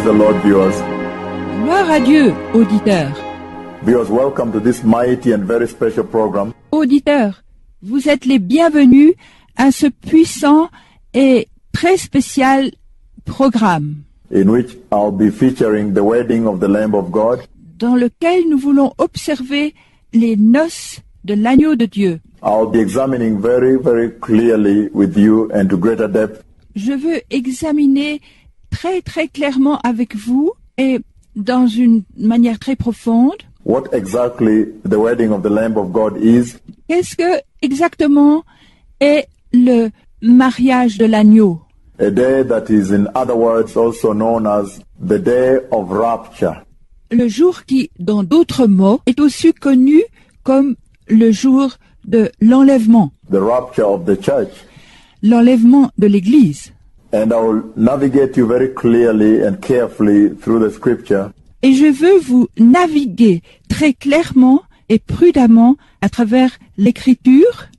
the Lord, viewers. Gloire à Dieu, auditeurs. Viewers, welcome to this mighty and very special program. Auditeurs, vous êtes les bienvenus à ce puissant et très spécial programme In which I'll be featuring the wedding of the Lamb of God. dans lequel nous voulons observer les noces de l'agneau de Dieu. I'll be examining very, very clearly with you and to greater depth Je veux examiner très très clairement avec vous et dans une manière très profonde what exactly the wedding of the Lamb of God is, qu'est-ce que exactement est le mariage de l'agneau. a day that is in other words also known as the day of rapture. Le jour qui, dans d'autres mots, est aussi connu comme le jour de l'enlèvement, The rapture of the church. l'enlèvement de l'Église. And I will navigate you very clearly and carefully through the scripture Et je veux vous naviguer très clairement et prudemment à travers l'Écriture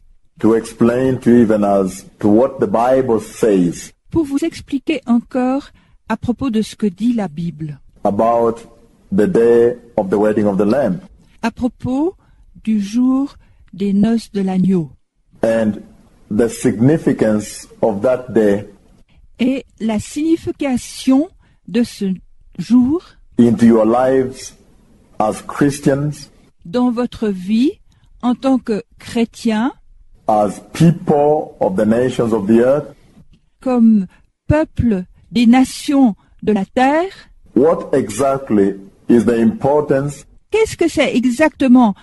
to explain to you even as to what the Bible says pour vous expliquer encore à propos de ce que dit la Bible, about the day of the wedding of the Lamb à propos du jour des noces de l'agneau and the significance of that day et la signification de ce jour into your lives as Christians, dans votre vie en tant que chrétien, as people of the nations of the earth. comme peuple des nations de la terre. What exactly is the importance Qu'est-ce que c'est exactement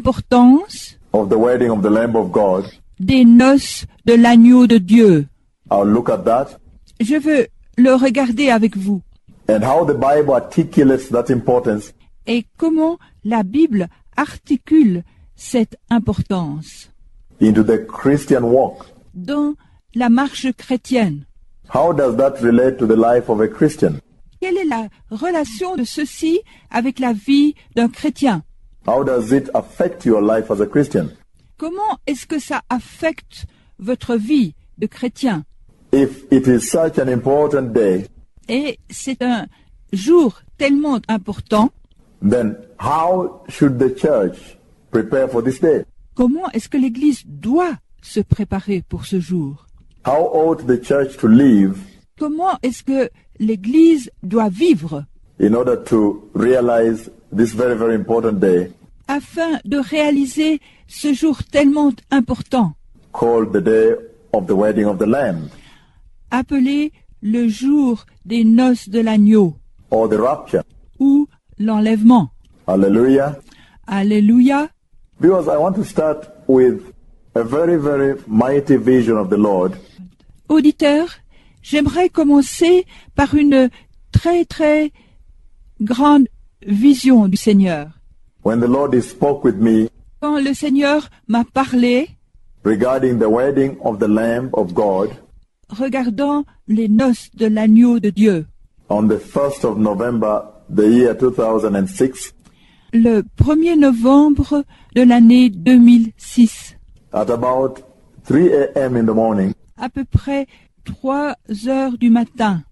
l'importance of the wedding of the Lamb of God? des noces de l'agneau de Dieu? I'll look at that Je veux le regarder avec vous and how the Bible articulates that importance et comment la Bible articule cette importance into the Christian walk. dans la marche chrétienne. How does that relate to the life of a Christian? Quelle est la relation de ceci avec la vie d'un chrétien? How does it affect your life as a Christian? Comment est-ce que ça affecte votre vie de chrétien? If it is such an important day, Et c'est un jour tellement important, then how should the church prepare for this day? comment est-ce que l'Église doit se préparer pour ce jour? How ought the church to live Comment est-ce que l'Église doit vivre in order to realize this very, very important day afin de réaliser ce jour tellement important, called the day of the wedding of the Lamb appelé le jour des noces de l'agneau or the rapture? ou l'enlèvement? Hallelujah. Alléluia. Because I want to start with a very, very mighty vision of the Lord Auditeurs, j'aimerais commencer par une très très grande vision du Seigneur. when the Lord spoke with me Quand le Seigneur m'a parlé regarding the wedding of the Lamb of God regardant les noces de l'agneau de Dieu, on the 1st of November, the year 2006, le 1er novembre de l'année 2006, at about 3 a.m. in the morning, à peu près 3 heures du matin,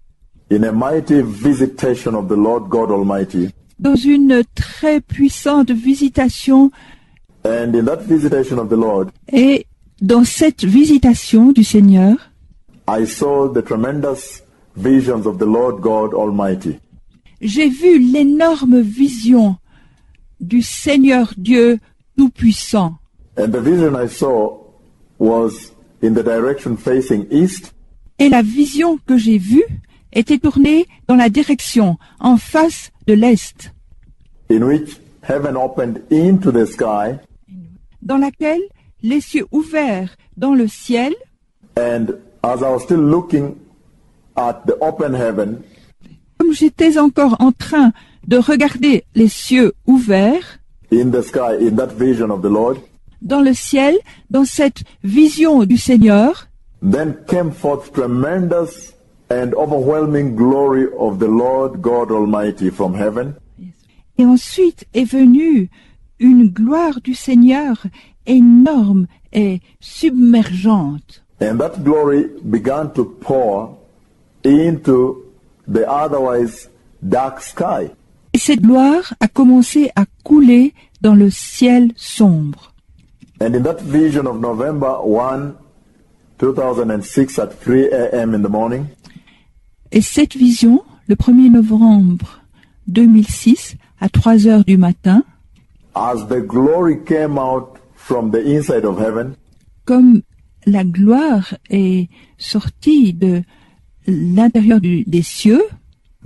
in a mighty visitation of the Lord God Almighty. dans une très puissante visitation. And in that visitation of the Lord, Et dans cette visitation du Seigneur, I saw the tremendous visions of the Lord God Almighty. j'ai vu l'énorme vision du Seigneur Dieu Tout-Puissant. And the vision I saw was in the direction facing east, Et la vision que j'ai vue était tournée dans la direction en face de l'Est, in which heaven opened into the sky, dans laquelle les cieux ouverts dans le ciel, and as I was still looking at the open heaven, comme j'étais encore en train de regarder les cieux ouverts in the sky, in that vision of the Lord, dans le ciel, dans cette vision du Seigneur, then came forth tremendous and overwhelming glory of the Lord God Almighty from heaven, et ensuite est venue une gloire du Seigneur énorme et submergente. and that glory began to pour into the otherwise dark sky. Et cette gloire a commencé à couler dans le ciel sombre. And in that vision of November 1, 2006 at 3 a.m. in the morning, Et cette vision, le 1er novembre 2006, à 3 heures du matin, as the glory came out from the inside of heaven, comme la gloire est sortie de l'intérieur des cieux,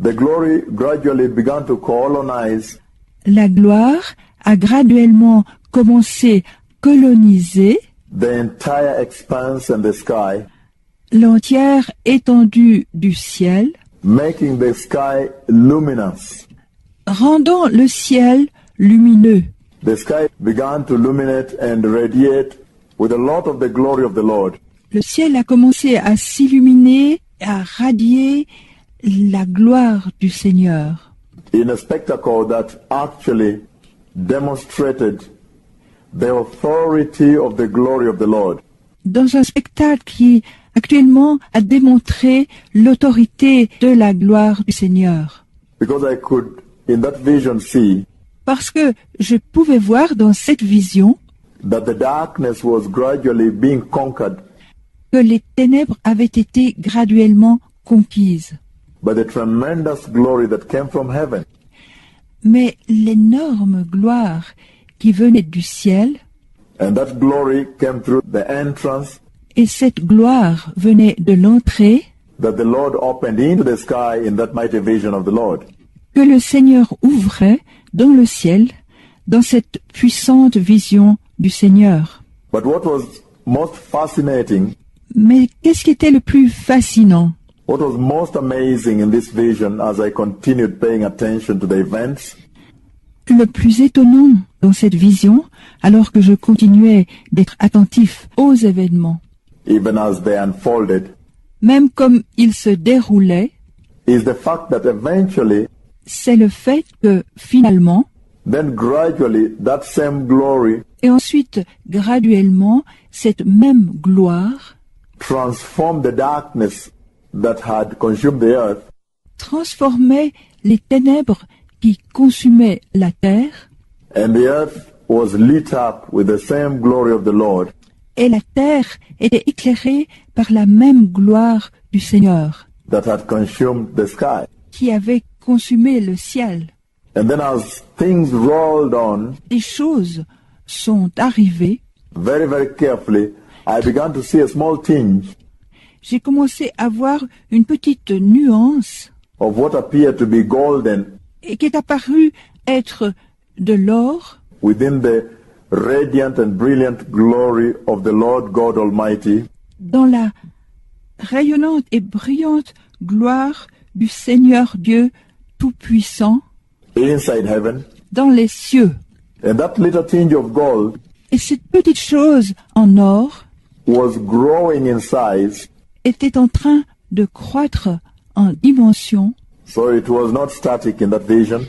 the glory gradually began to colonize la gloire a graduellement commencé à coloniser the entire expanse and the sky, l'entière étendue du ciel, making the sky luminous. rendant le ciel lumineux. The sky began to illuminate and radiate with a lot of the glory of the Lord. Le ciel a commencé à s'illuminer, à radier la gloire du Seigneur, In a spectacle that actually demonstrated the authority of the glory of the Lord. dans un spectacle qui actuellement a démontré l'autorité de la gloire du Seigneur. Because I could, in that vision, see Parce que je pouvais voir dans cette vision that the darkness was gradually being conquered que les ténèbres avaient été graduellement conquises. by the tremendous glory that came from heaven. Mais l'énorme gloire qui venait du ciel, And that glory came through the entrance et cette gloire venait de l'entrée that the Lord opened into the sky in that mighty vision of the Lord. que le Seigneur ouvrait dans le ciel, dans cette puissante vision du Seigneur. But what was most fascinating, Mais qu'est-ce qui était le plus fascinant? what was most amazing in this vision as I continued paying attention to the events, Le plus étonnant dans cette vision, alors que je continuais d'être attentif aux événements, even as they unfolded, même comme ils se déroulaient, is the fact that eventually, c'est le fait que finalement, then gradually, that same glory et ensuite graduellement, cette même gloire transformed the darkness that had consumed the earth transformait les ténèbres qui consumaient la terre, and the earth was lit up with the same glory of the Lord. et la terre était éclairée par la même gloire du Seigneur That had consumed the sky. qui avait consumé le ciel. And then as things rolled on, Des choses sont arrivées. very, very carefully, I began to see a small tinge J'ai commencé à voir une petite nuance of what appeared to be golden et qui est apparue être de l'or within the radiant and brilliant glory of the Lord God Almighty, dans la rayonnante et brillante gloire du Seigneur Dieu Tout-Puissant inside heaven. dans les cieux. And that little tinge of gold Et cette petite chose en or was growing in size, était en train de croître en dimension. so it was not static in that vision.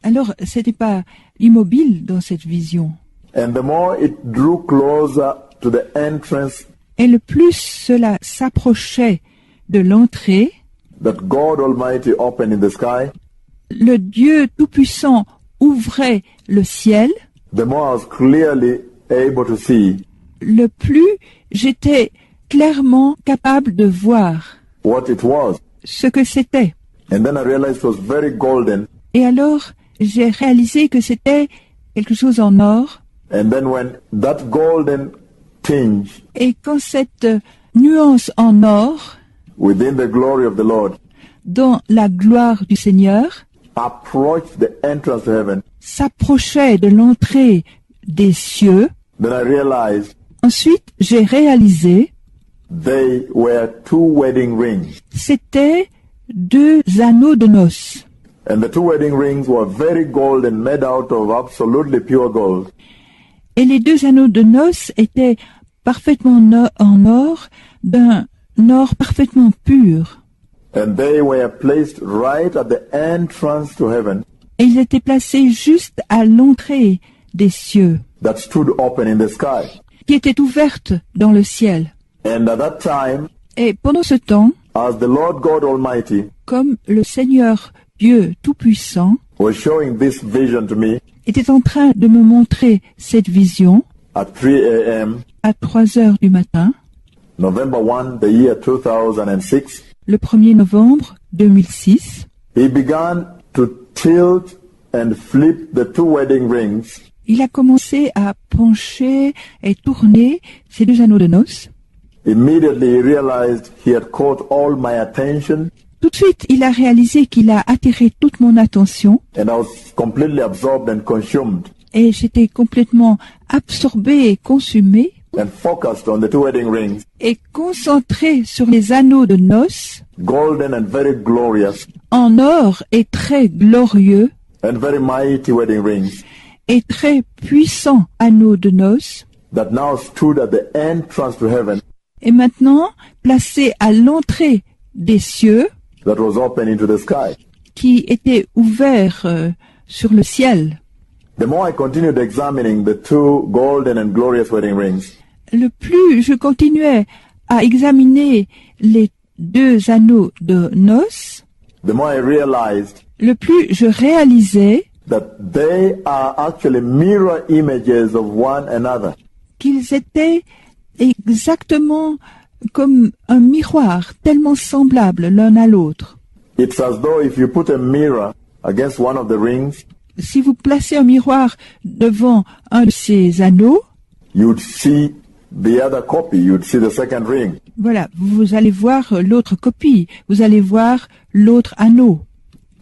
Alors, c'était pas immobile dans cette vision. And the more it drew closer to the entrance Et le plus cela s'approchait de l'entrée, that God Almighty opened in the sky, le Dieu Tout-Puissant ouvrait le ciel, the more I was clearly able to see le plus j'étais clairement capable de voir what it was. ce que c'était. And then I realized it was very golden. Et alors, j'ai réalisé que c'était quelque chose en or. And then when that golden tinge Et quand cette nuance en or, within the glory of the Lord dans la gloire du Seigneur, approached the entrance to heaven, s'approchait de l'entrée des cieux, then I realized ensuite j'ai réalisé they were two wedding rings. c'était 2 anneaux de noces. And the two wedding rings were very golden, made out of absolutely pure gold. Et les 2 anneaux de noces étaient parfaitement en or, d'un or parfaitement pur. And they were placed right at the entrance to heaven Et ils étaient placés juste à l'entrée des cieux, that stood open in the sky. qui étaient ouvertes dans le ciel. And at that time, Et pendant ce temps, as the Lord God Almighty comme le Seigneur Dieu Tout-Puissant was showing this vision to me était en train de me montrer cette vision at 3 a.m., à 3 heures du matin, November 1, the year 2006. le 1er novembre 2006. He began to tilt and flip the two wedding rings Il a commencé à pencher et tourner ces deux anneaux de noces. Immediately he realized he had caught all my attention Tout de suite, il a réalisé qu'il a attiré toute mon attention and I was completely absorbed and consumed et j'étais complètement absorbé et consumé and focused on the two wedding rings, et concentré sur les anneaux de noces golden and very glorious en or et très glorieux and very mighty wedding rings et très puissants anneaux de noces that now stood at the entrance to heaven et maintenant placés à l'entrée des cieux that was open into the sky. qui étaient ouverts sur le ciel. The more I continued examining the two golden and glorious wedding rings, Le plus je continuais à examiner les deux anneaux de noces, the more I realized le plus je réalisais that they are actually mirror images of one another. qu'ils étaient exactement comme un miroir, tellement semblables l'un à l'autre. It's as though if you put a mirror against one of the rings, Si vous placez un miroir devant un de ces anneaux, you'd see the other copy, you'd see the second ring. voilà, vous allez voir l'autre copie, vous allez voir l'autre anneau.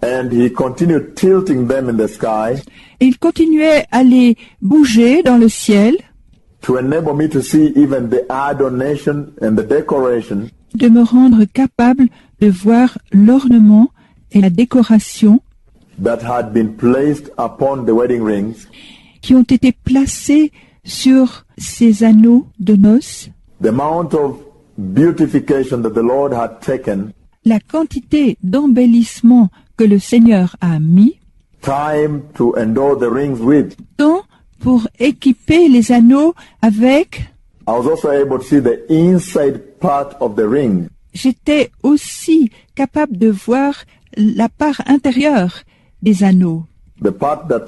And he continued tilting them in the sky Et il continuait à les bouger dans le ciel, to enable me to see even the adornation and the decoration de me rendre capable de voir l'ornement et la décoration that had been placed upon the wedding rings, qui ont été placés sur ces anneaux de noces, the amount of beautification that the Lord had taken, la quantité d'embellissement que le Seigneur a mis, time to endow the rings with. tant pour équiper les anneaux avec. I was also able to see the inside part of the ring, J'étais aussi capable de voir la part intérieure des anneaux, the part that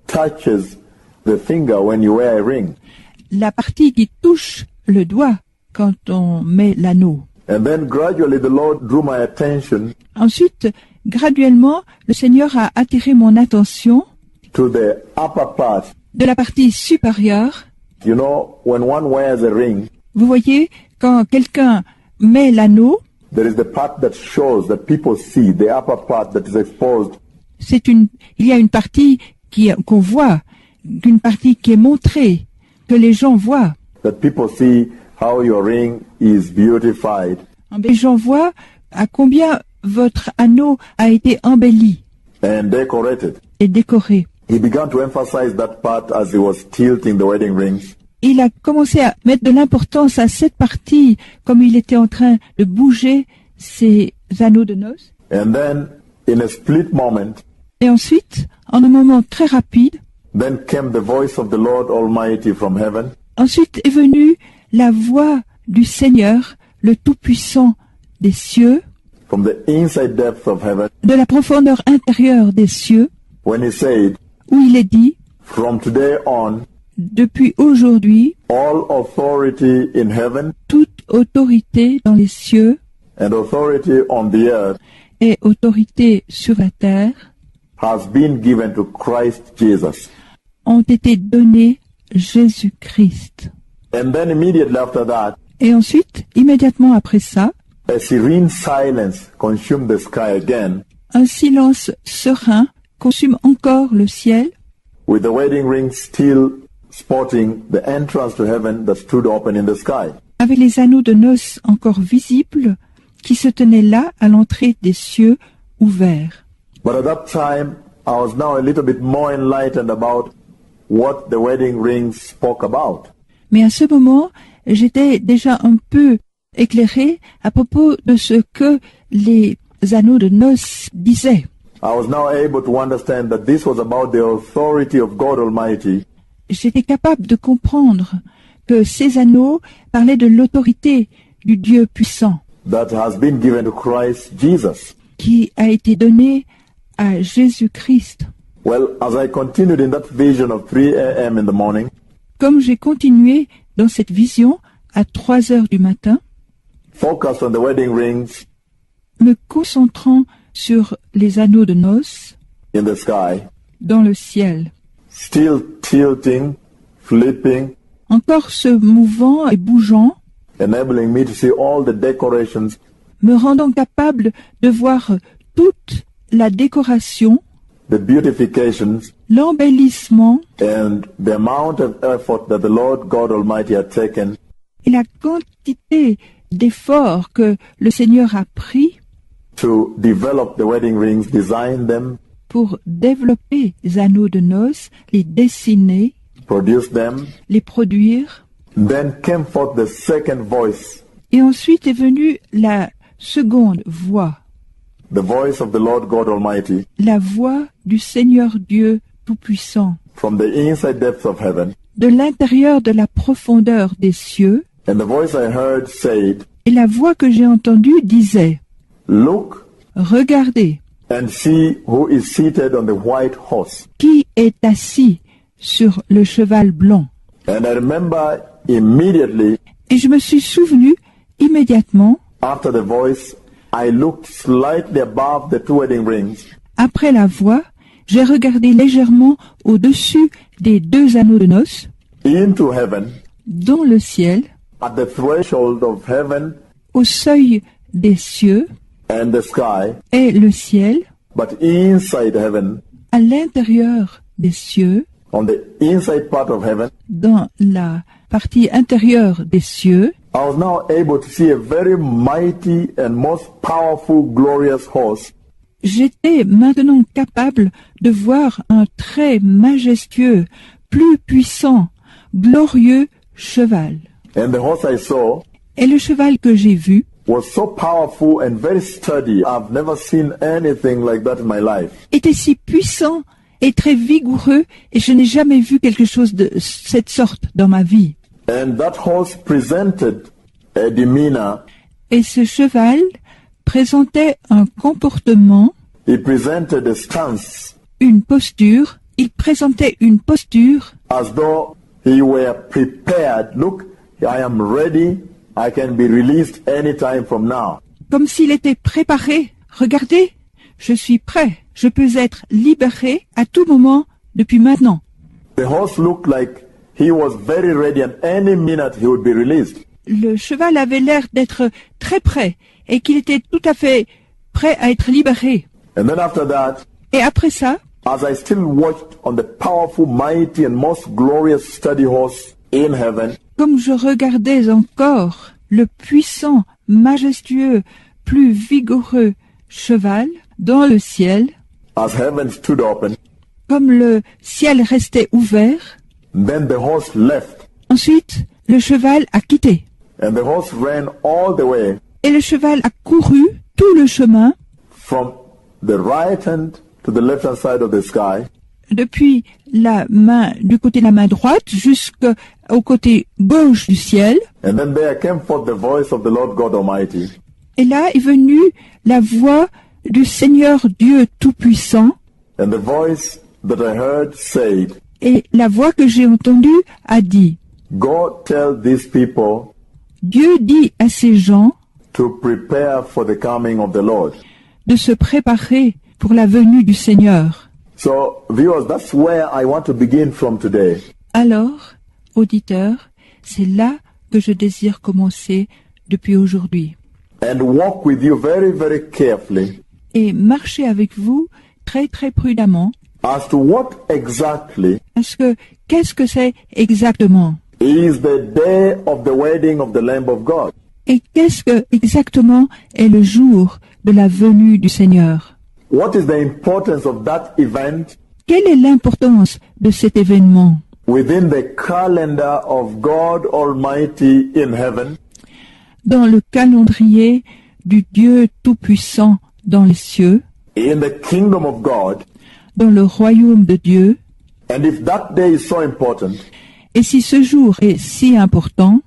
touches the finger when you wear a ring. la partie qui touche le doigt quand on met l'anneau. And then gradually the Lord drew my attention Ensuite, graduellement, le Seigneur a attiré mon attention to the upper part. de la partie supérieure. You know, when one wears a ring, Vous voyez, quand quelqu'un met l'anneau, there is the part that shows, that people see, the upper part that is exposed. il y a une partie qu'on voit, une partie qui est montrée, que les gens voient. That people see how your ring is beautified. Les gens voient à combien votre anneau a été embelli And decorated. et décoré. He began to emphasize that part as he was tilting the wedding rings. Il a commencé à mettre de l'importance à cette partie, comme il était en train de bouger ses anneaux de noces. And then, in a split moment, Et ensuite, en un moment très rapide, then came the voice of the Lord Almighty from heaven, ensuite est venue la voix du Seigneur, le Tout-Puissant des cieux, from the inside depths of heaven, de la profondeur intérieure des cieux, when he said, où il est dit, from today on, depuis aujourd'hui, all authority in heaven toute autorité dans les cieux and authority on the earth et autorité sur la terre has been given to Christ Jesus. ont été données Jésus-Christ. And then immediately after that, Et ensuite, immédiatement après ça, a serene silence consumed the sky again, un silence serein consume encore le ciel, with the wedding ring still sporting the entrance to heaven that stood open in the sky. avec les anneaux de noces encore visibles qui se tenaient là à l'entrée des cieux ouverts. But at that time, I was now a little bit more enlightened about what the wedding ring spoke about. Mais à ce moment, j'étais déjà un peu éclairé à propos de ce que les anneaux de noces disaient. I was now able to understand that this was about the authority of God Almighty J'étais capable de comprendre que ces anneaux parlaient de l'autorité du Dieu puissant that has been given to Christ Jesus. qui a été donnée à Jésus-Christ. Well, as I continued in that vision of 3 a.m. in the morning, Comme j'ai continué dans cette vision à 3 heures du matin, focused on the wedding rings me concentrant sur les anneaux de noces in the sky, dans le ciel, still tilting, flipping, encore se mouvant et bougeant, enabling me to see all the decorations me rendant capable de voir toute la décoration, the beautifications, l'embellissement and the amount of effort that the Lord God Almighty had taken et la quantité d'efforts que le Seigneur a pris to develop the wedding rings, design them, pour développer les anneaux de noces, les dessiner, produce them. les produire. Then came forth the second voice, Et ensuite est venue la seconde voix, the voice of the Lord God Almighty, la voix du Seigneur Dieu Tout-Puissant, from the inside depths of heaven. de l'intérieur de la profondeur des cieux. And the voice I heard said, Et la voix que j'ai entendue disait, "Look regardez, and see who is seated on the white horse." qui est assis sur le cheval blanc. And I remember immediately Et je me suis souvenu immédiatement, after the voice, I looked slightly above the two wedding rings, après la voix, j'ai regardé légèrement au-dessus des 2 anneaux de noces, into heaven, dans le ciel, at the threshold of heaven au seuil des cieux and the sky, et le ciel, but inside heaven, à l'intérieur des cieux, on the inside part of heaven, dans la partie intérieure des cieux, I was now able to see a very mighty and most powerful, glorious horse, j'étais maintenant capable de voir un très majestueux, plus puissant, glorieux cheval. and the horse I saw Et le cheval que j'ai vu was so powerful and very sturdy. I've never seen anything like that in my life. était si puissant et très vigoureux, et je n'ai jamais vu quelque chose de cette sorte dans ma vie. And that horse presented a demeanor, Et ce cheval présentait un comportement, he presented a stance, une posture, il présentait une posture as though he were prepared. Look, I am ready. I can be released anytime from now. comme s'il était préparé. Regardez, je suis prêt, je peux être libéré à tout moment depuis maintenant. The horse looked like he was very ready, and any minute he would be released. Le cheval avait l'air d'être très prêt et qu'il était tout à fait prêt à être libéré. And then after that, Et après ça, as I still watched on the powerful, mighty, and most glorious sturdy horse in heaven, comme je regardais encore le puissant, majestueux, plus vigoureux cheval dans le ciel, as heaven stood open, comme le ciel restait ouvert, then the horse left, ensuite le cheval a quitté. and the horse ran all the way Et le cheval a couru tout le chemin, from the right hand to the left hand side of the sky, depuis du côté de la main droite jusqu'au côté gauche du ciel. and then there came forth the voice of the Lord God Almighty, Et là est venue la voix du Seigneur Dieu Tout-Puissant. and the voice that I heard said, Et la voix que j'ai entendue a dit, "Go tell these people Dieu dit à ces gens to prepare for the coming of the Lord." de se préparer pour la venue du Seigneur. So, viewers, that's where I want to begin from today. Alors, auditeurs, c'est là que je désire commencer depuis aujourd'hui. And walk with you very, very carefully Et marcher avec vous très très prudemment, as to what exactly parce que qu'est-ce que c'est exactement? is the day of the wedding of the Lamb of God. Et qu'est-ce que exactement est le jour de la venue du Seigneur? What is the importance of that event Quelle est l'importance de cet événement within the calendar of God Almighty in heaven dans le calendrier du Dieu Tout-Puissant dans les cieux, in the kingdom of God? dans le royaume de Dieu? And if that day is so important, Et si ce jour est si important,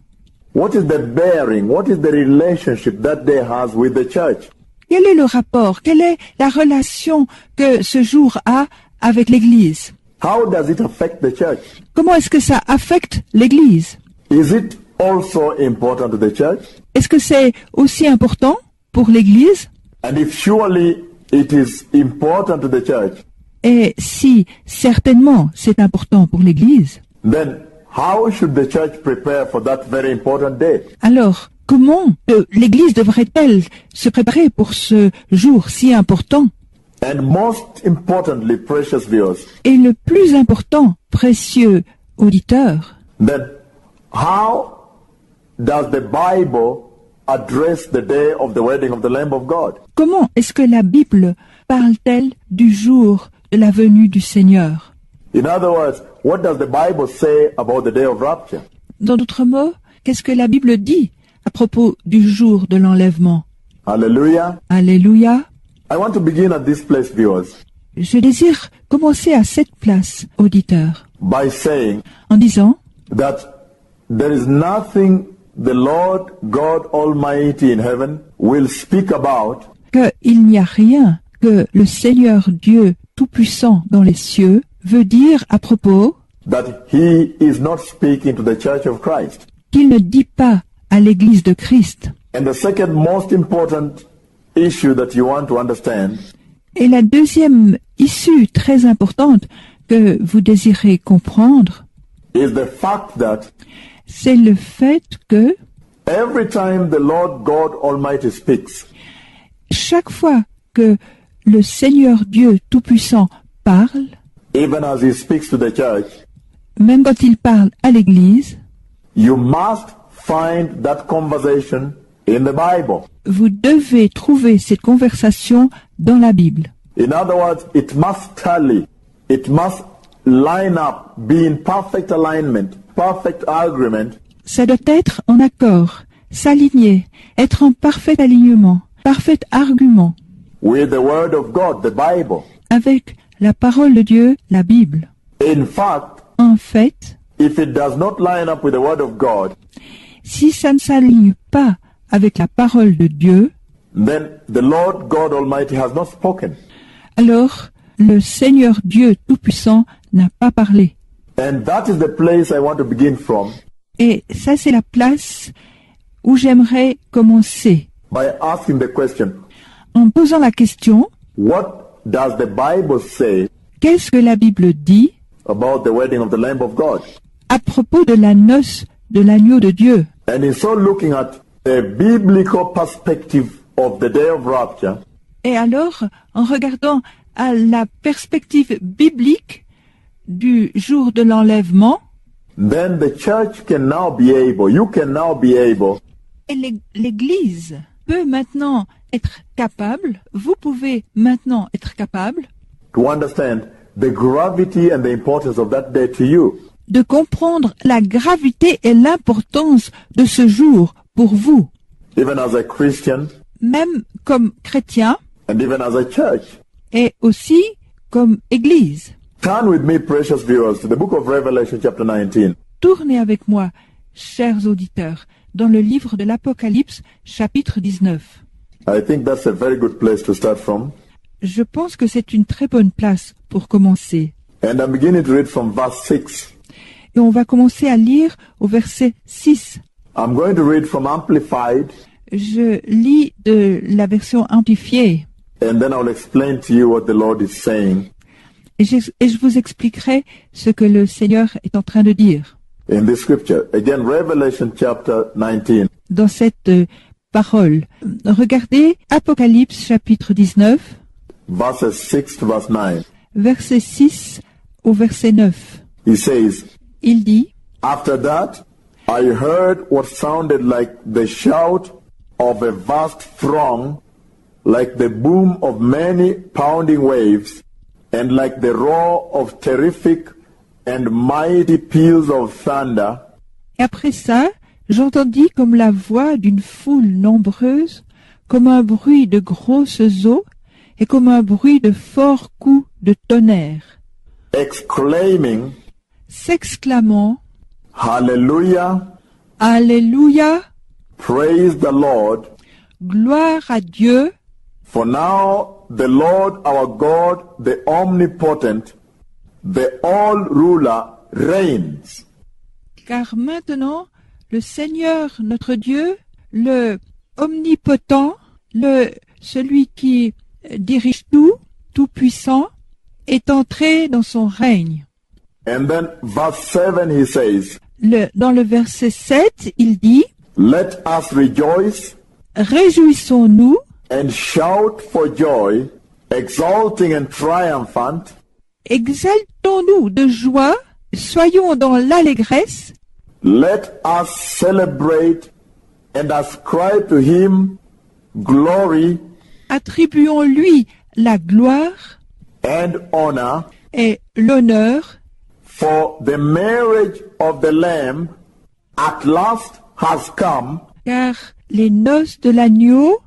what is the bearing, what is the relationship that day has with the church? Quel est le rapport? Quelle est la relation que ce jour a avec l'Église? How does it affect the church? Comment est-ce que ça affecte l'Église? Is it also important to the church? Est-ce que c'est aussi important pour l'Église? And if surely it is important to the church, Et si certainement c'est important pour l'Église, then how should the church prepare for that very important day? alors comment l'Église devrait-elle se préparer pour ce jour si important? And most importantly, precious viewers, Et le plus important, précieux auditeurs, then how does the Bible address the day of the wedding of the Lamb of God? comment est-ce que la Bible parle-t-elle du jour de la venue du Seigneur? In other words, what does the Bible say about the day of rapture? Dans d'autres mots, qu'est-ce que la Bible dit à propos du jour de l'enlèvement? Hallelujah. Alléluia. I want to begin at this place, viewers, Je désire commencer à cette place, auditeurs, by saying en disant that there is nothing the Lord God Almighty in heaven will speak about qu'il n'y a rien que le Seigneur Dieu Tout-Puissant dans les cieux veut dire à propos that He is not speaking to the Church of Christ. qu'il ne dit pas à l'Église de Christ. And the second most important issue that you want to understand Et la deuxième issue très importante que vous désirez comprendre, is the fact that c'est le fait que every time the Lord God Almighty speaks, chaque fois que le Seigneur Dieu Tout-Puissant parle, even as He speaks to the church, même quand il parle à l'Église, you must find that conversation in the Bible. vous devez trouver cette conversation dans la Bible. In other words, it must tally, it must line up, be in perfect alignment, perfect agreement Ça doit être en accord, s'aligner, être en parfait alignement, parfait argument with the Word of God, the Bible. avec la parole de Dieu, la Bible. In fact, En fait, if it does not line up with the Word of God, si ça ne s'aligne pas avec la parole de Dieu, then the Lord God Almighty has not spoken. alors le Seigneur Dieu Tout-Puissant n'a pas parlé. And that is the place I want to begin from Et ça, c'est la place où j'aimerais commencer by asking the question, en posant la question, what does the Bible say qu'est-ce que la Bible dit about the wedding of the Lamb of God? à propos de la noce de l'agneau de Dieu? And in so looking at the biblical perspective of the day of rapture, Et alors, en regardant à la perspective biblique du jour de l'enlèvement, then the church can now be able, you can now be able et l'Église peut maintenant être capable, vous pouvez maintenant être capable to understand the gravity and the importance of that day to you. de comprendre la gravité et l'importance de ce jour pour vous, Even as a Christian même comme chrétien and even as a church. et aussi comme Église. Turn with me, precious viewers, to the book of Revelation chapter 19. Tournez avec moi, chers auditeurs, dans le livre de l'Apocalypse, chapitre 19. I think that's a very good place to start from. Je pense que c'est une très bonne place pour commencer. And I'm beginning to read from verse 6. Et on va commencer à lire au verset 6. I'm going to read from Amplified, Je lis de la version amplifiée and then I'll explain to you what the Lord is saying et je vous expliquerai ce que le Seigneur est en train de dire in this scripture. Again, Revelation chapter 19. dans cette parole. Regardez Apocalypse chapitre 19, Verses 6 to verse 9. verset 6 au verset 9. He says, Il dit, After that, I heard what sounded like the shout of a vast throng, like the boom of many pounding waves, and like the roar of terrific and mighty peals of thunder. et après ça, j'entendis comme la voix d'une foule nombreuse, comme un bruit de grosses eaux et comme un bruit de forts coups de tonnerre, Exclaiming, s'exclamant, Hallelujah, Alléluia, praise the Lord, gloire à Dieu, For now the Lord our God, the omnipotent, the all-ruler, reigns. Car maintenant, le Seigneur notre Dieu, le omnipotent, celui qui dirige tout, tout puissant, est entré dans son règne. And then verse 7 he says, Dans le verset 7, il dit, let us rejoice réjouissons-nous and shout for joy, exulting and triumphant, exaltons-nous de joie, soyons dans l'allégresse, let us celebrate and ascribe to him glory attribuons-lui la gloire and honor, et l'honneur, for the marriage of the Lamb at last has come, car les noces de l'agneau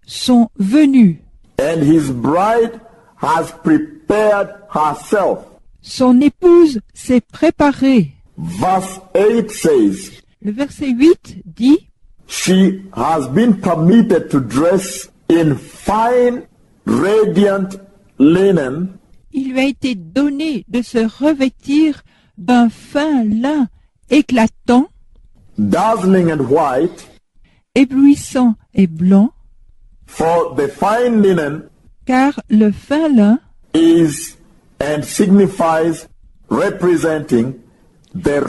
sont venues. and his bride has prepared herself. Son épouse s'est préparée. Verse 8 says, Le verset 8 dit, she has been permitted to dress in fine, radiant linen, il lui a été donné de se revêtir d'un fin lin éclatant, dazzling and white, éblouissant et blanc, for the fine linen car le fin lin is and signifies representing the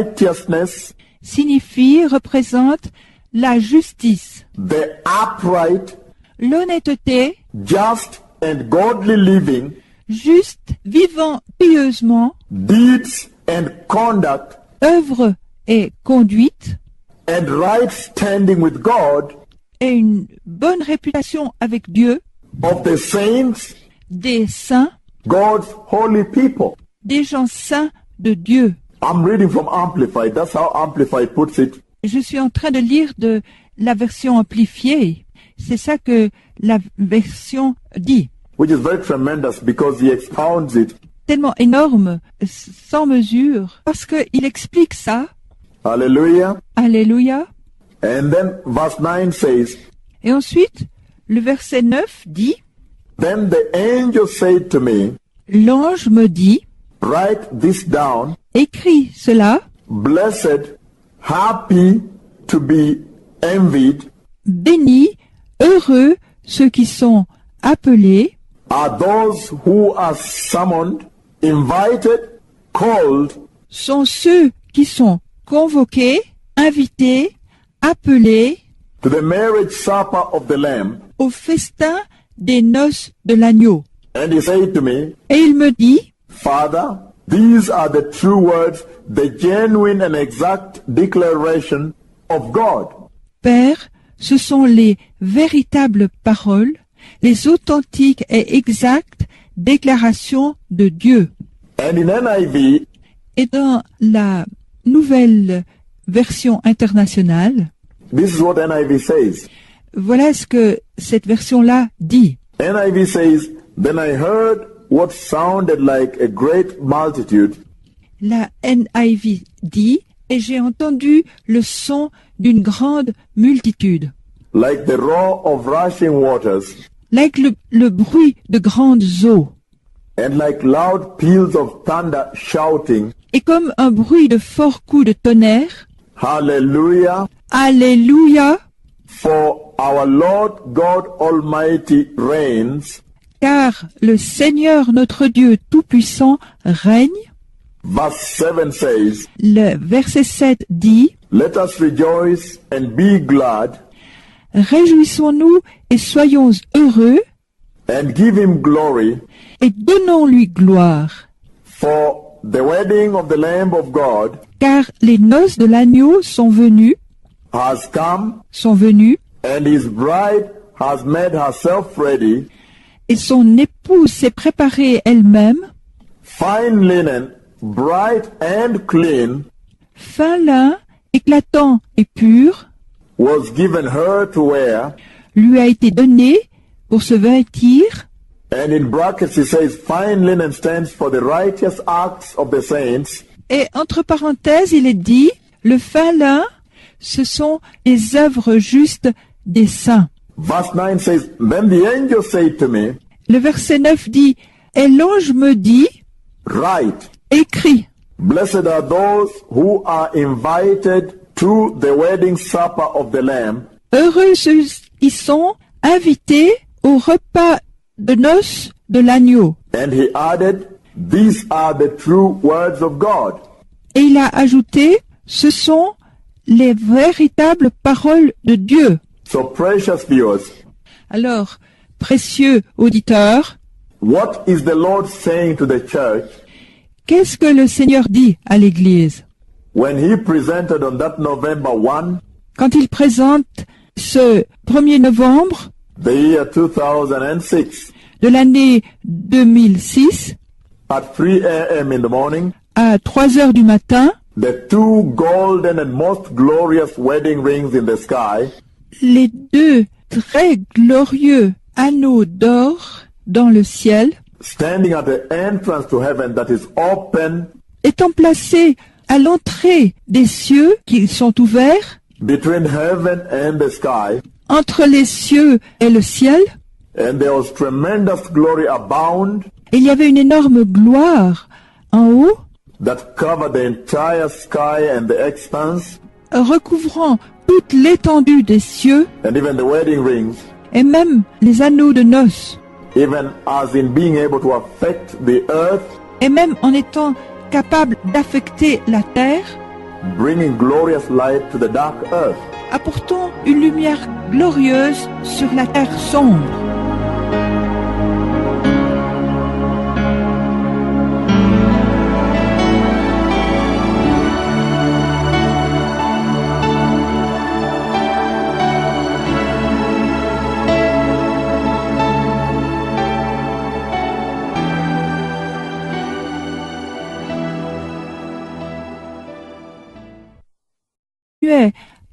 righteousness, signifie, représente la justice, the upright, l'honnêteté, just and godly living, juste, vivant pieusement, deeds and conduct, œuvre et conduite, and right standing with God et une bonne réputation avec Dieu, of the saints, des saints, God's holy people. des gens saints de Dieu. I'm reading from Amplified. That's how Amplified puts it. Je suis en train de lire de la version amplifiée. C'est ça que la version dit. Which is very tremendous because he expounds it. Tellement énorme, sans mesure, parce qu'il explique ça. Hallelujah. Alléluia. And then verse 9 says, Et ensuite, le verset 9 dit, then the angel said to me, l'ange me dit, write this down, écris cela, blessed, happy to be envied bénis, heureux ceux qui sont appelés, are those who are summoned, invited, called, sont ceux qui sont convoqués, invités, appelés to the marriage supper of the Lamb. au festin des noces de l'agneau. And he said to me, Et il me dit, Father, these are the true words, the genuine and exact declaration of God. Père, ce sont les véritables paroles, les authentiques et exactes déclarations de Dieu. And in NIV, Et dans la nouvelle version internationale, this is what NIV says. voilà ce que cette version-là dit. NIV says, then I heard what sounded like a great multitude, La NIV dit, et j'ai entendu le son d'une grande multitude, like the roar of rushing waters, like le bruit de grandes eaux, and like loud peals of thunder shouting, et comme un bruit de forts coups de tonnerre, Hallelujah, Alléluia, for our Lord God Almighty reigns. car le Seigneur notre Dieu Tout-Puissant règne. Verse 7 says, Le verset 7 dit, let us rejoice and be glad, réjouissons-nous et soyons heureux and give him glory, et donnons-lui gloire, for the wedding of the Lamb of God car les noces de l'agneau sont venues, has come, and his bride has made herself ready, et son épouse s'est préparée elle-même, fine linen, bright and clean, fin lin, éclatant et pur, was given her to wear. lui a été donné pour se vêtir, And in brackets he says, fine linen stands for the righteous acts of the saints, et entre parenthèses il est dit, le fin lin, ce sont les œuvres justes des saints. Verse 9 says, Then the angel said to me, Le verset 9 dit, et l'ange me dit, Write, écris, blessed are those who are invited to the wedding supper of the Lamb. heureux ceux qui sont invités au repas de noces de l'agneau. And he added, These are the true words of God. Et il a ajouté, ce sont les véritables paroles de Dieu. So precious viewers, Alors, précieux auditeurs, what is the Lord saying to the church qu'est-ce que le Seigneur dit à l'Église when he presented on that November 1, quand il présente ce 1er novembre the year 2006, de l'année 2006 at 3 a.m. in the morning, à 3 heures du matin, the two golden and most glorious wedding rings in the sky, les deux très glorieux anneaux d'or dans le ciel, standing at the entrance to heaven that is open étant placés à l'entrée des cieux qui sont ouverts, between heaven and the sky, entre les cieux et le ciel, and there was tremendous glory abound et il y avait une énorme gloire en haut, that covered the entire sky and the expanse, recouvrant toute l'étendue des cieux and even the wedding rings, et même les anneaux de noces, even as in being able to affect the earth, et même en étant capable d'affecter la terre, bringing glorious light to the dark earth. apportant une lumière glorieuse sur la terre sombre.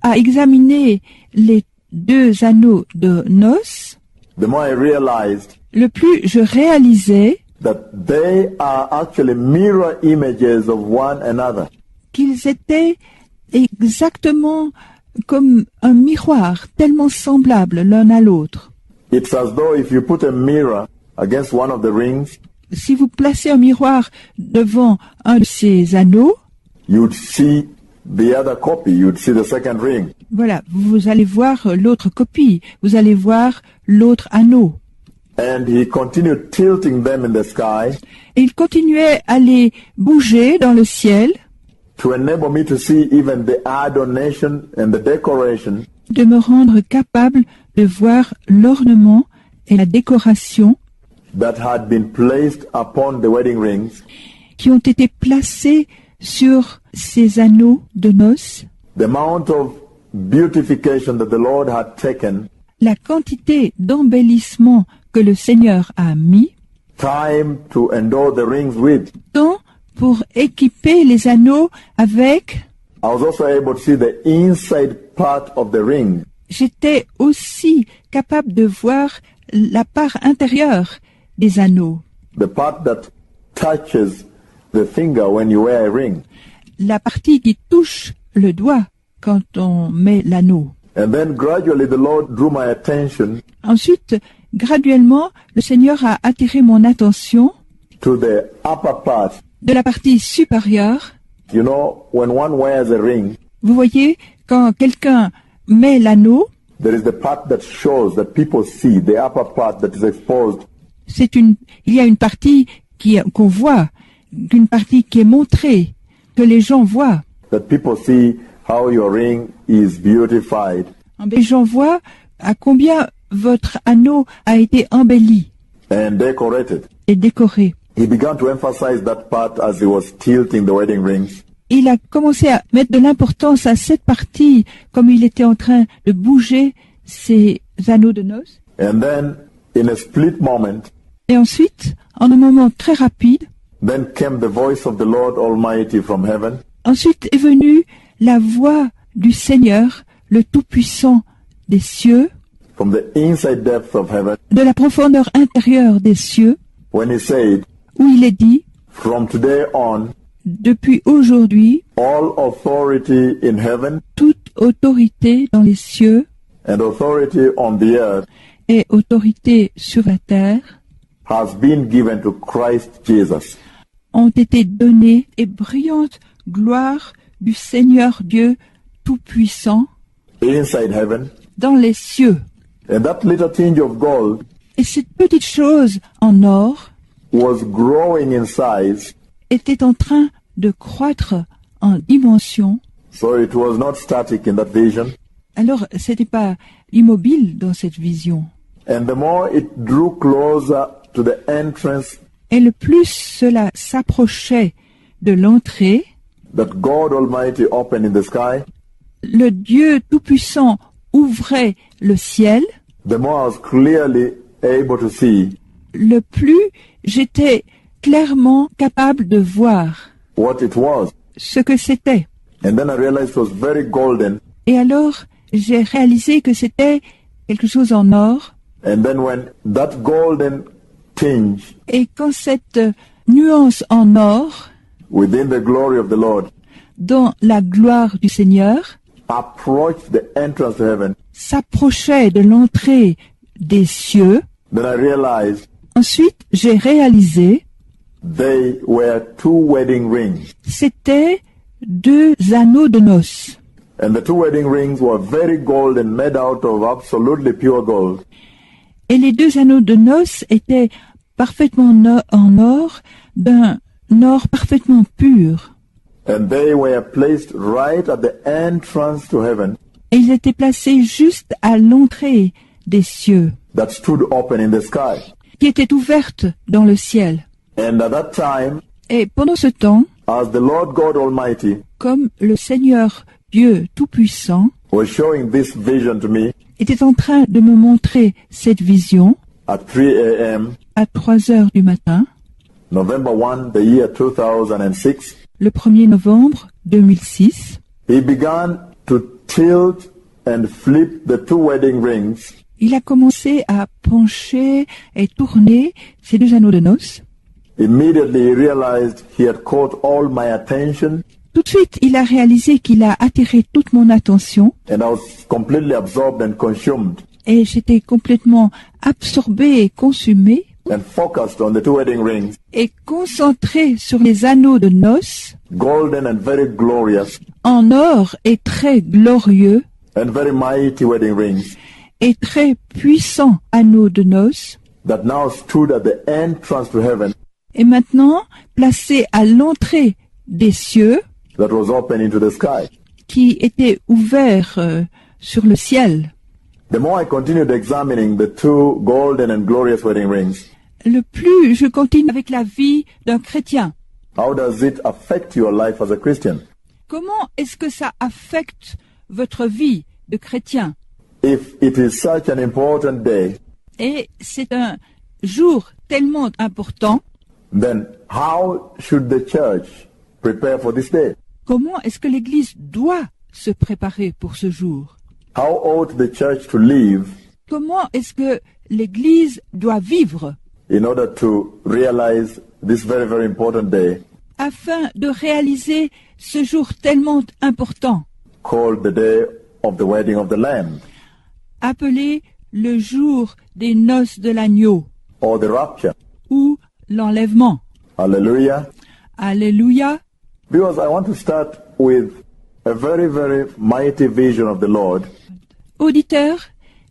À examiner les deux anneaux de noces, The more I realized le plus je réalisais that they are actually mirror images of one another. qu'ils étaient exactement comme un miroir, tellement semblables l'un à l'autre. It's as though if you put a mirror against one of the rings, Si vous placez un miroir devant un de ces anneaux, you'd see the other copy, you'd see the second ring. voilà, vous allez voir l'autre copie, vous allez voir l'autre anneau. And he continued tilting them in the sky Et il continuait à les bouger dans le ciel, to enable me to see even the adornation and the decoration de me rendre capable de voir l'ornement et la décoration that had been placed upon the wedding rings, qui ont été placés sur ces anneaux de noces, the amount of beautification that the Lord had taken, la quantité d'embellissement que le Seigneur a mis, time to endow the rings with. tant pour équiper les anneaux avec. I was also able to see the inside part of the ring, J'étais aussi capable de voir la part intérieure des anneaux, the part that touches the finger when you wear a ring. la partie qui touche le doigt quand on met l'anneau. And then gradually the Lord drew my attention Ensuite, graduellement, le Seigneur a attiré mon attention to the upper part. de la partie supérieure. You know, when one wears a ring, Vous voyez, quand quelqu'un met l'anneau, there is the part that shows, that people see, the upper part that is exposed. il y a une partie qu'on voit, une partie qui est montrée, que les gens voient. That people see how your ring is beautified. Les gens voient à combien votre anneau a été embelli And decorated. et décoré. He began to emphasize that part as he was tilting the wedding rings. Il a commencé à mettre de l'importance à cette partie, comme il était en train de bouger ses anneaux de noces. And then, in a split moment, Et ensuite, en un moment très rapide, then came the voice of the Lord Almighty from heaven, ensuite est venue la voix du Seigneur, le Tout-Puissant des cieux, from the inside depths of heaven, de la profondeur intérieure des cieux, when he said, où il est dit, from today on, depuis aujourd'hui, all authority in heaven toute autorité dans les cieux and authority on the earth et autorité sur la terre has been given to Christ Jesus. ont été données et brillante gloire du Seigneur Dieu Tout-Puissant Inside heaven, dans les cieux. and that little tinge of gold Et cette petite chose en or was growing in size, était en train de croître en dimension. so it was not static in that vision. Alors, c'était pas immobile dans cette vision. And the more it drew closer to the entrance Et le plus cela s'approchait de l'entrée, that God Almighty opened in the sky, le Dieu Tout-Puissant ouvrait le ciel, the more I was clearly able to see le plus j'étais clairement capable de voir what it was. ce que c'était. And then I realized it was very golden. Et alors, j'ai réalisé que c'était quelque chose en or. And then when that golden tinge Et quand cette nuance en or, within the glory of the Lord dans la gloire du Seigneur, approached the entrance to heaven, s'approchait de l'entrée des cieux, then I realized ensuite j'ai réalisé, they were two wedding rings. c'était 2 anneaux de noces. And the two wedding rings were very golden, made out of absolutely pure gold. Et les 2 anneaux de noces étaient parfaitement en or, d'un or parfaitement pur. And they were placed right at the entrance to heaven Et ils étaient placés juste à l'entrée des cieux, that stood open in the sky. qui étaient ouvertes dans le ciel. And at that time, Et pendant ce temps, as the Lord God Almighty comme le Seigneur Dieu Tout-Puissant was showing this vision to me était en train de me montrer cette vision at 3 a.m., à 3 heures du matin, November 1, the year 2006, le 1er novembre 2006, he began to tilt and flip the two wedding rings il a commencé à pencher et tourner ces 2 anneaux de noces. Immediately he realized he had caught all my attention, Tout de suite, il a réalisé qu'il a attiré toute mon attention and I was completely absorbed and consumed et j'étais complètement absorbé et consumé and focused on the two wedding rings, et concentré sur les anneaux de noces golden and very glorious en or et très glorieux and very mighty wedding rings et très puissants anneaux de noces that now stood at the entrance to heaven et maintenant placés à l'entrée des cieux that was open into the sky. qui étaient ouverts sur le ciel. The more I continued examining the two golden and glorious wedding rings, Le plus je continue avec la vie d'un chrétien, how does it affect your life as a Christian? comment est-ce que ça affecte votre vie de chrétien? If it is such an important day, Et c'est un jour tellement important, then how should the church prepare for this day? comment est-ce que l'Église doit se préparer pour ce jour? How ought the church to live Comment est-ce que l'Église doit vivre in order to realize this very, very important day afin de réaliser ce jour tellement important, called the day of the wedding of the Lamb appelé le jour des noces de l'agneau or the rapture? ou l'enlèvement? Hallelujah. Alléluia. Because I want to start with a very, very mighty vision of the Lord Auditeurs,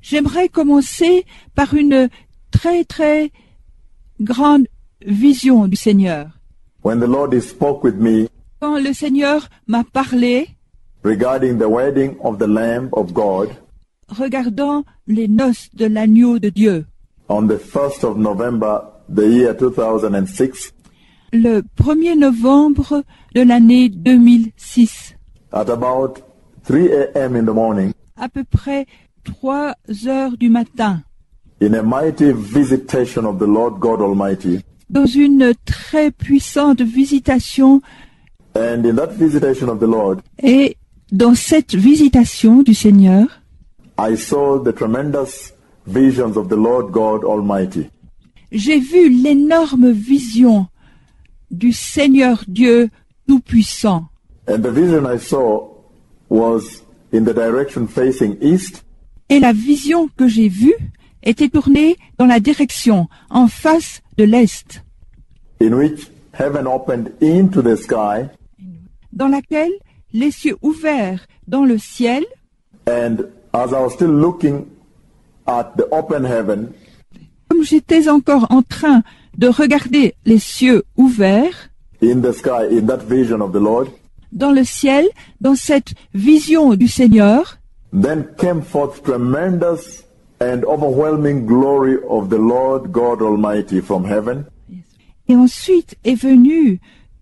j'aimerais commencer par une très très grande vision du Seigneur. when the Lord spoke with me Quand le Seigneur m'a parlé regarding the wedding of the Lamb of God regardant les noces de l'agneau de Dieu, on the 1st of November, the year 2006, le 1er novembre de l'année 2006, at about 3 a.m. in the morning, à peu près 3 heures du matin, in a mighty visitation of the Lord God Almighty. dans une très puissante visitation, And in that visitation of the Lord, et dans cette visitation du Seigneur, I saw the tremendous visions of the Lord God Almighty. j'ai vu l'énorme vision du Seigneur Dieu Tout-Puissant. And the vision I saw was in the direction facing east, Et la vision que j'ai vue était tournée dans la direction en face de l'est, in which heaven opened into the sky, dans laquelle les cieux ouverts dans le ciel, and as I was still looking at the open heaven, comme j'étais encore en train de regarder les cieux ouverts, in the sky, in that vision of the Lord, dans le ciel, dans cette vision du Seigneur, then came forth tremendous and overwhelming glory of the Lord God Almighty from heaven, et ensuite est venue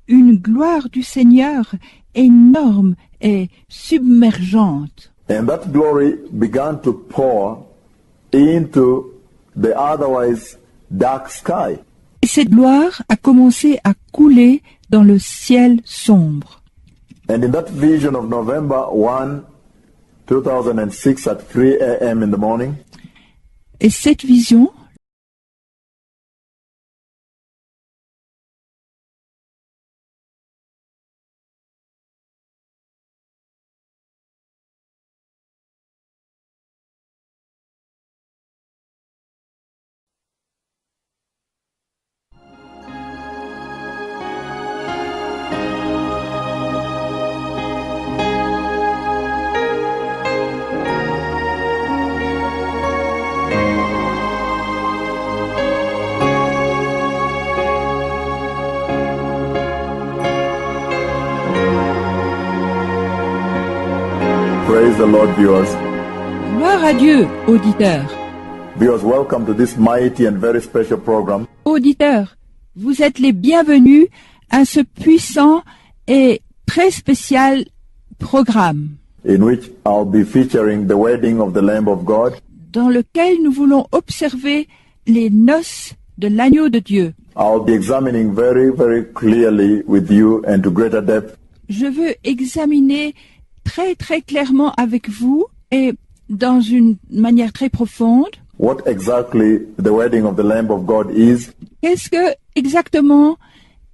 une gloire du Seigneur énorme et submergente. and that glory began to pour into the otherwise dark sky. Et cette gloire a commencé à couler dans le ciel sombre. And in that vision of November 1, 2006 at 3 a.m. in the morning, Et cette vision, praise the Lord, viewers. gloire à Dieu, auditeurs. Viewers, welcome to this mighty and very special program. Auditeurs, vous êtes les bienvenus à ce puissant et très spécial programme In which I'll be featuring the wedding of the Lamb of God. dans lequel nous voulons observer les noces de l'agneau de Dieu. I'll be examining very, very clearly with you and to greater depth Je veux examiner très très clairement avec vous et dans une manière très profonde what exactly the wedding of the Lamb of God is, qu'est-ce que exactement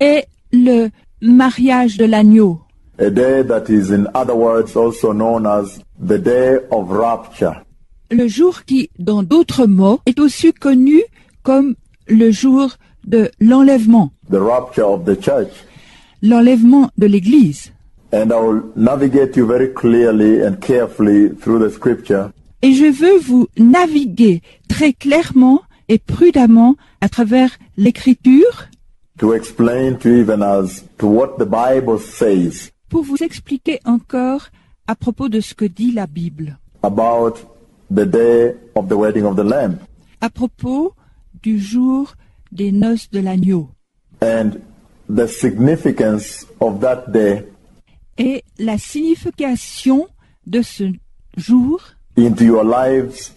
est le mariage de l'agneau, a day that is in other words also known as the day of rapture. le jour qui, dans d'autres mots, est aussi connu comme le jour de l'enlèvement, The rapture of the church. l'enlèvement de l'Église. And I will navigate you very clearly and carefully through the scripture Et je veux vous naviguer très clairement et prudemment à travers l'Écriture to explain to you even as to what the Bible says pour vous expliquer encore à propos de ce que dit la Bible, about the day of the wedding of the Lamb à propos du jour des noces de l'agneau and the significance of that day et la signification de ce jour into your lives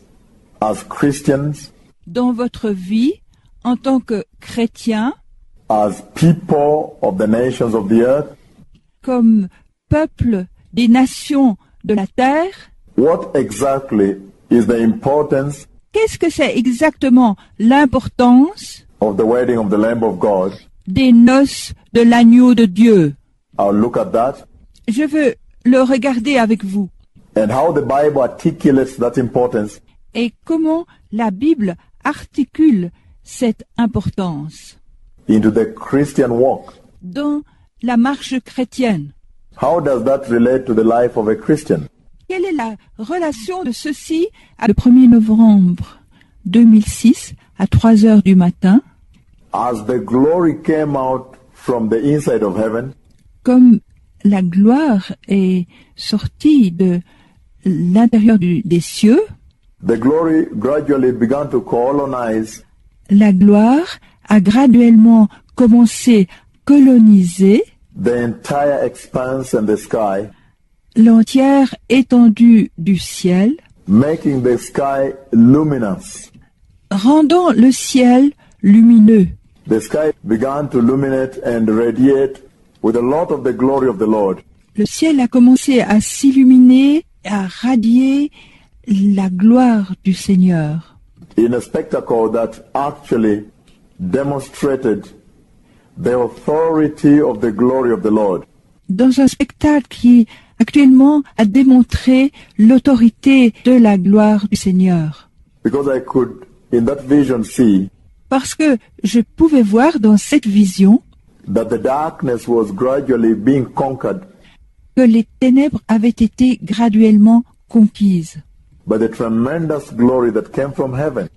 as Christians, dans votre vie en tant que chrétien, as people of the nations of the earth. comme peuple des nations de la terre. What exactly is the importance Qu'est-ce que c'est exactement l'importance of the wedding of the Lamb of God? des noces de l'agneau de Dieu? I'll look at that Je veux le regarder avec vous and how the Bible articulates that importance et comment la Bible articule cette importance into the Christian walk. dans la marche chrétienne. How does that relate to the life of a Christian? Quelle est la relation de ceci à le 1er novembre 2006 à 3 heures du matin, As the glory came out from the inside of heaven, comme la gloire est sortie de l'intérieur des cieux, the glory gradually began to colonize la gloire a graduellement commencé à coloniser the entire expanse and the sky, l'entière étendue du ciel, making the sky luminous. rendant le ciel lumineux. The sky began to illuminate and radiate with a lot of the glory of the Lord. Le ciel a commencé à s'illuminer, à radier la gloire du Seigneur, In a spectacle that actually demonstrated the authority of the glory of the Lord. dans un spectacle qui actuellement à démontrer l'autorité de la gloire du Seigneur. Because I could, in that vision, see Parce que je pouvais voir dans cette vision that the darkness was gradually being conquered que les ténèbres avaient été graduellement conquises. by the tremendous glory that came from heaven.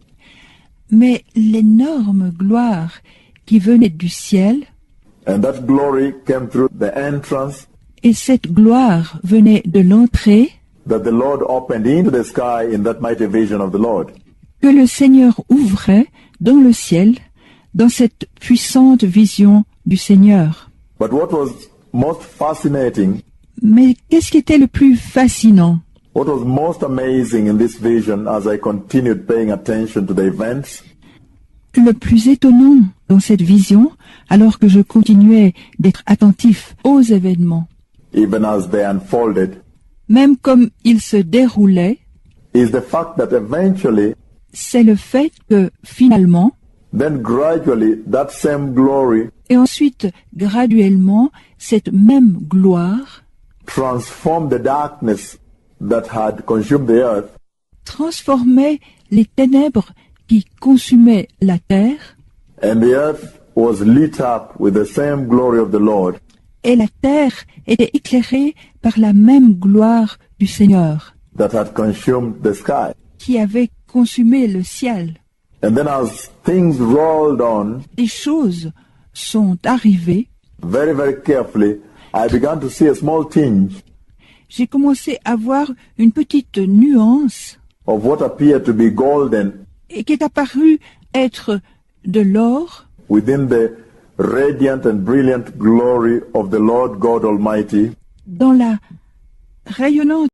Mais l'énorme gloire qui venait du ciel, And that glory came through the entrance et cette gloire venait de l'entrée that the Lord opened into the sky in that mighty vision of the Lord. que le Seigneur ouvrait dans le ciel, dans cette puissante vision du Seigneur. But what was most fascinating, Mais qu'est-ce qui était le plus fascinant? what was most amazing in this vision as I continued paying attention to the events, Le plus étonnant dans cette vision, alors que je continuais d'être attentif aux événements, even as they unfolded, même comme ils se déroulaient, is the fact that eventually, c'est le fait que finalement, then gradually, that same glory et ensuite graduellement, cette même gloire transformed the darkness that had consumed the earth transformait les ténèbres qui consumaient la terre, and the earth was lit up with the same glory of the Lord. et la terre était éclairée par la même gloire du Seigneur That had consumed the sky. qui avait consumé le ciel. And then as things rolled on, Les choses sont arrivées. very, very carefully, I began to see a small tinge J'ai commencé à voir une petite nuance of what appeared to be golden et qui est apparue être de l'or within the radiant and brilliant glory of the Lord God Almighty. dans la rayonnante